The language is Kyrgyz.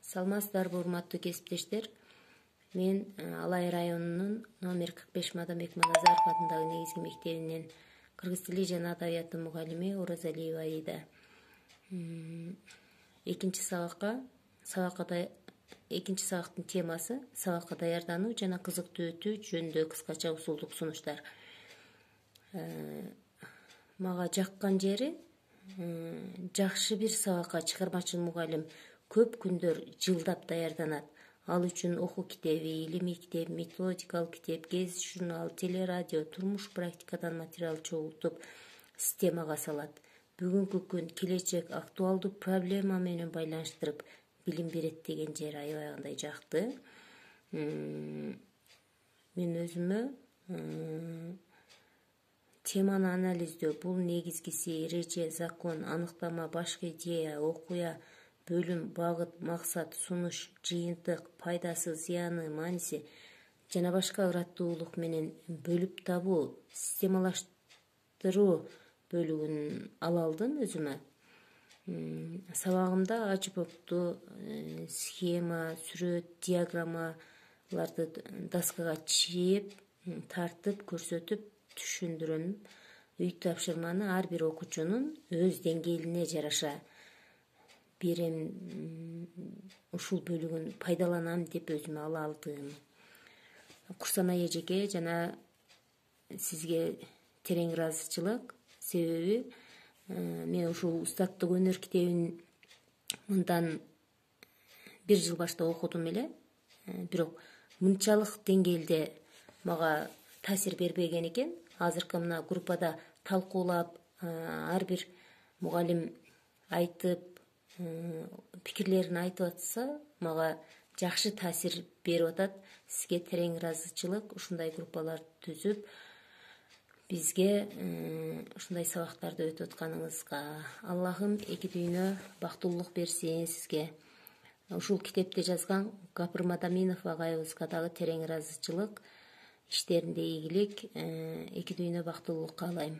Саламатсыздарбы, урматтуу кесиптештер. Мен Алай районунун номер 45 Мадамбек Маназаров атындагы негизги мектебинен кыргыз тили жана адабияты мугалими Оразалиева Аида. Экинчи сабактын темасы сабакка даярдануу жана кызыктуу өтүү жөнүндө кыскача усулдук сунуштар. Мага жаккан жери жакшы бир сабакка чыгармачыл мугалим көп күндөр жылдап даярданат. Ал үчүн окуу китеби, илимий китеп, методикалык китеп, гезит журнал, телерадио, турмуш практикадан материал чогултуп системага салат. Бүгүнкү күн, келечек, актуалдуу проблема менен байланыштырып билим берет деген жери аябай кандай жакты. Мен өзүмө теманы анализдөө, бул негизгиси эреже, закон, аныктама, башкы идея, окуя, бөлүм, багыт, максат, сунуш, жыйынтык, пайдасы, зыяны, мааниси жана башка ыраттуулук менен бөлүп табуу, системалаштыруу бөлүгүн ала алдым өзүмө. Сабагымда ачып-окту схема, сүрөт, диаграммаларды доскага чийип, тартып, көрсөтүп түшүндүрөм. Үй тапшырманы ар бир окуучунун өз деңгээлине жараша берем, ушул бөлүгүн пайдаланам деп өзүмө ала алдым. Курсана эжеке жана сизге терең ыраазычылык, себеби мен ушул устаттык өнөр китебин мындан 1 жыл башта окудум эле, бирок мынчалык деңгээлде мага таасир бербеген экен. Азыркы мына группада талкуулап, ар бир мугалим айтып, пикирлерин айтып атса, мага жакшы таасир берип атат. Сизге терең ыраазычылык, ушундай группаларды түзүп, бизге ушундай сабактарды өтүп атканыңызга. Аллахым эки дүйнө бактылуулук берсин сизге. Ушул китепти жазган Гапыр Мадаминов агайыбызга дагы терең ыраазычылык, иштеринде ийгилик, эки дүйнө бактылуулук каалайм.